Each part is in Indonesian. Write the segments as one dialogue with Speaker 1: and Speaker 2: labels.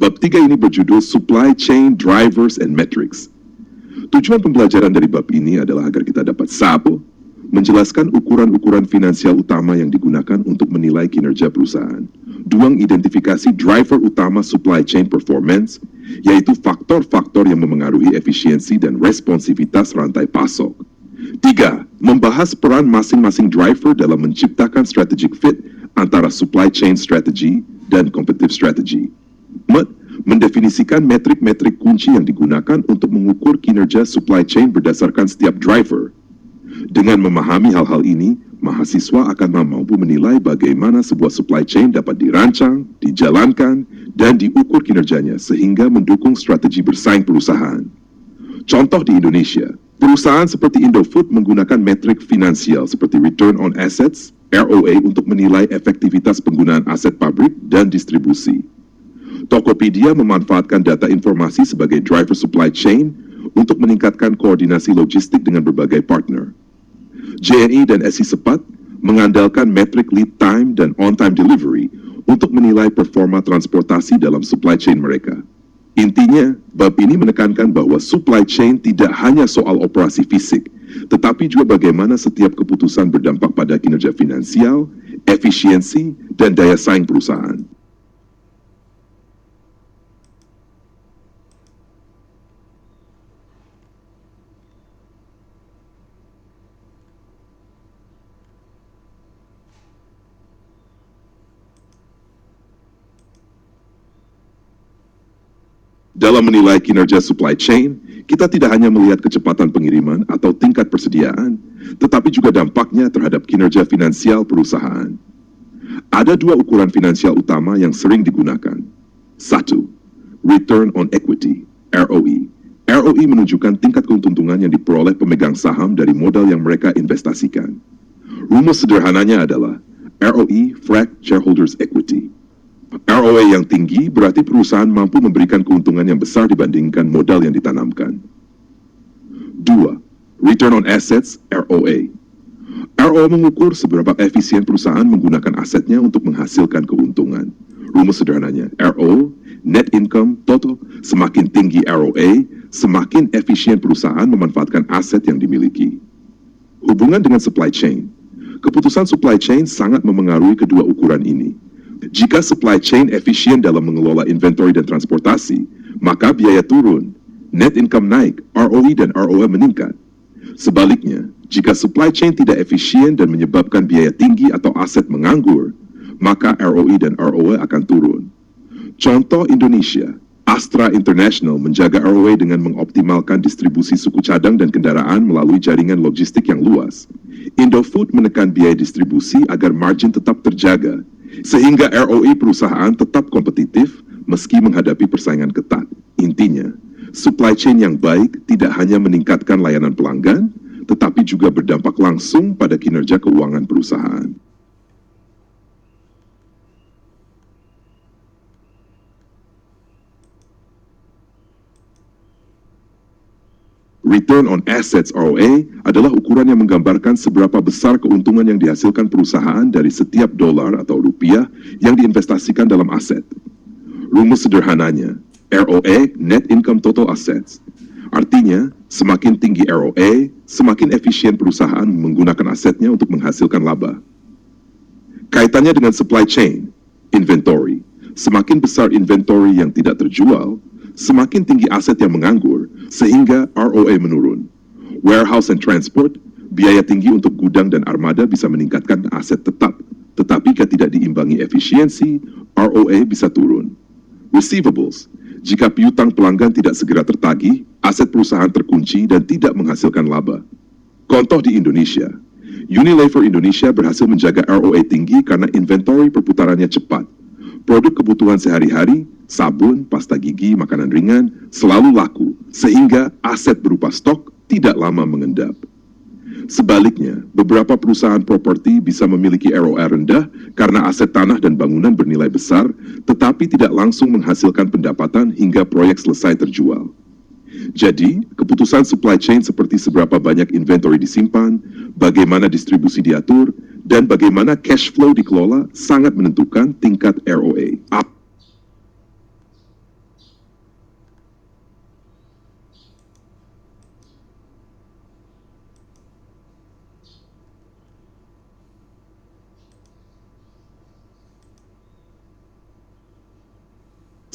Speaker 1: Bab 3 ini berjudul Supply Chain, Drivers, and Metrics. Tujuan pembelajaran dari bab ini adalah agar kita dapat menjelaskan ukuran-ukuran finansial utama yang digunakan untuk menilai kinerja perusahaan. Identifikasi driver utama supply chain performance, yaitu faktor-faktor yang memengaruhi efisiensi dan responsivitas rantai pasok. 3. Membahas peran masing-masing driver dalam menciptakan strategic fit antara supply chain strategy dan competitive strategy. 4. Mendefinisikan metrik-metrik kunci yang digunakan untuk mengukur kinerja supply chain berdasarkan setiap driver. Dengan memahami hal-hal ini, mahasiswa akan mampu menilai bagaimana sebuah supply chain dapat dirancang, dijalankan, dan diukur kinerjanya sehingga mendukung strategi bersaing perusahaan. Contoh di Indonesia, perusahaan seperti Indofood menggunakan metrik finansial seperti Return on Assets, ROA, untuk menilai efektivitas penggunaan aset pabrik dan distribusi. Tokopedia memanfaatkan data informasi sebagai driver supply chain untuk meningkatkan koordinasi logistik dengan berbagai partner. JNE dan SI Sepat mengandalkan metrik lead time dan on-time delivery untuk menilai performa transportasi dalam supply chain mereka. Intinya, bab ini menekankan bahwa supply chain tidak hanya soal operasi fisik, tetapi juga bagaimana setiap keputusan berdampak pada kinerja finansial, efisiensi, dan daya saing perusahaan. Dalam menilai kinerja supply chain, kita tidak hanya melihat kecepatan pengiriman atau tingkat persediaan, tetapi juga dampaknya terhadap kinerja finansial perusahaan. Ada 2 ukuran finansial utama yang sering digunakan. 1. Return on Equity, ROE. ROE menunjukkan tingkat keuntungan yang diperoleh pemegang saham dari modal yang mereka investasikan. Rumus sederhananya adalah ROE fract shareholders equity. ROA yang tinggi berarti perusahaan mampu memberikan keuntungan yang besar dibandingkan modal yang ditanamkan. 2. Return on Assets, ROA. ROA mengukur seberapa efisien perusahaan menggunakan asetnya untuk menghasilkan keuntungan. Rumus sederhananya, RO, net income total, semakin tinggi ROA, semakin efisien perusahaan memanfaatkan aset yang dimiliki. Hubungan dengan supply chain. Keputusan supply chain sangat memengaruhi kedua ukuran ini. Jika supply chain efisien dalam mengelola inventory dan transportasi, maka biaya turun, net income naik, ROE dan ROA meningkat. Sebaliknya, jika supply chain tidak efisien dan menyebabkan biaya tinggi atau aset menganggur, maka ROE dan ROA akan turun. Contoh Indonesia, Astra International menjaga ROA dengan mengoptimalkan distribusi suku cadang dan kendaraan melalui jaringan logistik yang luas. Indofood menekan biaya distribusi agar margin tetap terjaga, sehingga ROE perusahaan tetap kompetitif meski menghadapi persaingan ketat. Intinya, supply chain yang baik tidak hanya meningkatkan layanan pelanggan, tetapi juga berdampak langsung pada kinerja keuangan perusahaan. Return on Assets, ROA, adalah ukuran yang menggambarkan seberapa besar keuntungan yang dihasilkan perusahaan dari setiap dolar atau rupiah yang diinvestasikan dalam aset. Rumus sederhananya, ROA, Net Income Total Assets. Artinya, semakin tinggi ROA, semakin efisien perusahaan menggunakan asetnya untuk menghasilkan laba. Kaitannya dengan supply chain, inventory. Semakin besar inventory yang tidak terjual, semakin tinggi aset yang menganggur, sehingga ROA menurun. Warehouse and transport, biaya tinggi untuk gudang dan armada bisa meningkatkan aset tetap, tetapi jika tidak diimbangi efisiensi, ROA bisa turun. Receivables, jika piutang pelanggan tidak segera tertagih, aset perusahaan terkunci dan tidak menghasilkan laba. Contoh di Indonesia, Unilever Indonesia berhasil menjaga ROA tinggi karena inventory perputarannya cepat. Produk kebutuhan sehari-hari, sabun, pasta gigi, makanan ringan, selalu laku, sehingga aset berupa stok tidak lama mengendap. Sebaliknya, beberapa perusahaan properti bisa memiliki ROA rendah karena aset tanah dan bangunan bernilai besar, tetapi tidak langsung menghasilkan pendapatan hingga proyek selesai terjual. Jadi, keputusan supply chain seperti seberapa banyak inventory disimpan, bagaimana distribusi diatur, dan bagaimana cash flow dikelola sangat menentukan tingkat ROA.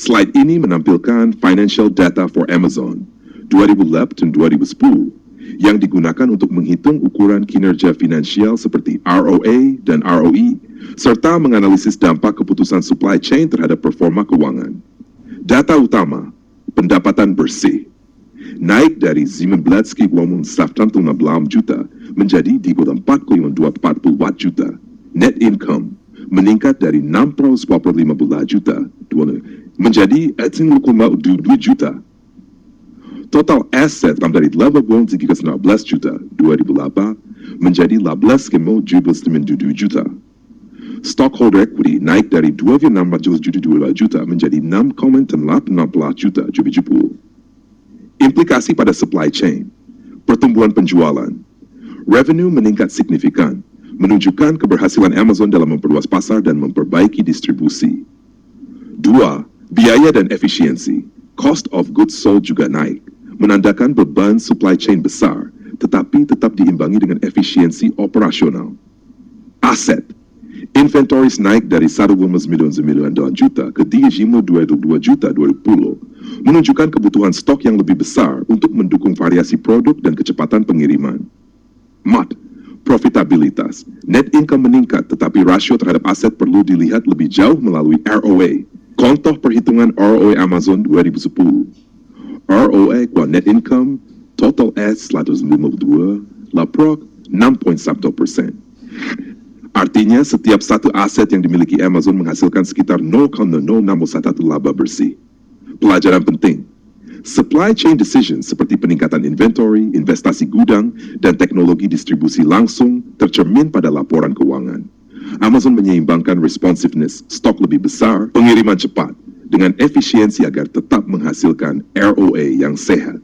Speaker 1: Slide ini menampilkan financial data for Amazon 2008 dan 2010 yang digunakan untuk menghitung ukuran kinerja finansial seperti ROA dan ROE, serta menganalisis dampak keputusan supply chain terhadap performa keuangan. Data utama, pendapatan bersih, naik dari 19,16 juta menjadi 34,240 juta. Net income meningkat dari 645 juta menjadi 18,2 juta. Total aset dari 18,19 juta 2008 menjadi 18,79 juta. Stockholder equity naik dari 2,6 juta menjadi 6,8 juta 2010. Implikasi pada supply chain, pertumbuhan penjualan, revenue meningkat signifikan, menunjukkan keberhasilan Amazon dalam memperluas pasar dan memperbaiki distribusi. 2. Biaya dan efisiensi, cost of goods sold juga naik, menandakan beban supply chain besar, tetapi tetap diimbangi dengan efisiensi operasional. Aset, inventories naik dari 1,99 juta ke 3,22 juta 2010, menunjukkan kebutuhan stok yang lebih besar untuk mendukung variasi produk dan kecepatan pengiriman. MAT, profitabilitas, net income meningkat, tetapi rasio terhadap aset perlu dilihat lebih jauh melalui ROA. Contoh perhitungan ROA Amazon 2010. ROA kuat net income, total S 152, laprok 6,1%. Artinya setiap satu aset yang dimiliki Amazon menghasilkan sekitar 0,061 laba bersih. Pelajaran penting, supply chain decisions seperti peningkatan inventory, investasi gudang, dan teknologi distribusi langsung tercermin pada laporan keuangan. Amazon menyeimbangkan responsiveness, stok lebih besar, pengiriman cepat, dengan efisiensi agar tetap menghasilkan ROA yang sehat.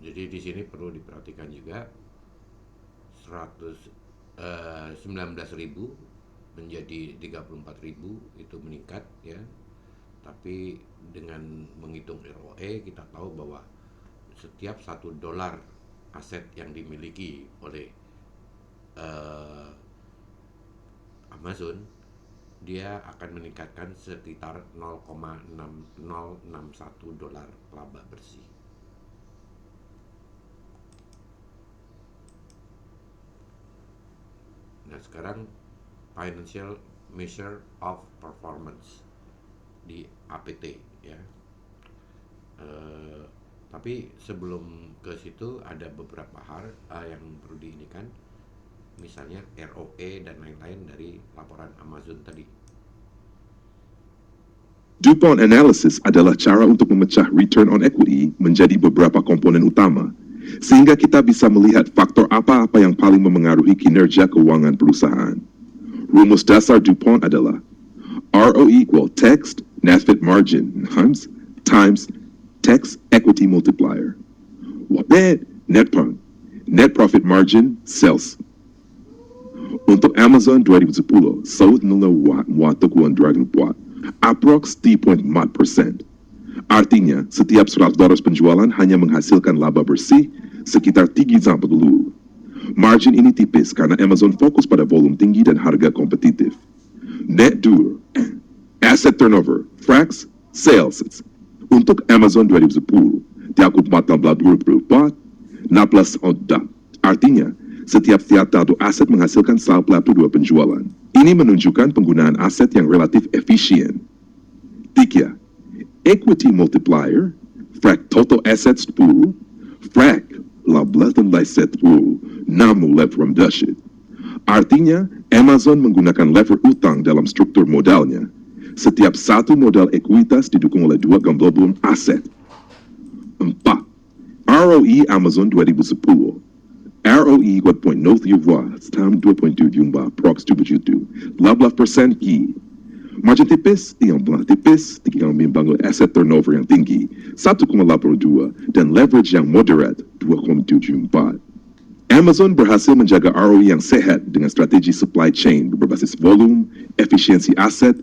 Speaker 2: Jadi di sini perlu diperhatikan juga 19.000 menjadi 34.000 itu meningkat ya. Tapi dengan menghitung ROE kita tahu bahwa setiap $1 aset yang dimiliki oleh Amazon, dia akan meningkatkan sekitar $0,061 laba bersih. Nah sekarang financial measure of performance di APT ya. Tapi sebelum ke situ ada beberapa hal yang perlu diinikan, misalnya ROE dan lain-lain dari laporan Amazon tadi.
Speaker 1: DuPont Analysis adalah cara untuk memecah return on equity menjadi beberapa komponen utama, sehingga kita bisa melihat faktor apa-apa yang paling memengaruhi kinerja keuangan perusahaan. Rumus dasar DuPont adalah ROE equal text net fit margin times text equity multiplier. What net profit margin sales. Untuk Amazon 2010, sahut nila watuk wan dragon pot, approx 3.4%. Artinya, setiap $100 penjualan hanya menghasilkan laba bersih sekitar 3,40. Margin ini tipis karena Amazon fokus pada volume tinggi dan harga kompetitif. Net dur, asset turnover, frax, sales. Untuk Amazon 2010, tiap 14,24, 16 artinya, setiap satu aset menghasilkan 42 penjualan. Ini menunjukkan penggunaan aset yang relatif efisien. 3. Equity multiplier, frac total assets 10, frac labelatan aset 10, namu lever rendah. Artinya, Amazon menggunakan lever utang dalam struktur modalnya. Setiap satu modal ekuitas didukung oleh 2 gambloblum aset. 4. ROE Amazon 2010. ROE 4.03 tahun 2.7 prox 7 18% ki. Margin tipis, yang tipis, tinggal membangun asset turnover yang tinggi 1,82 dan leverage yang moderate 2,74. Amazon berhasil menjaga ROE yang sehat dengan strategi supply chain berbasis volume, efisiensi aset,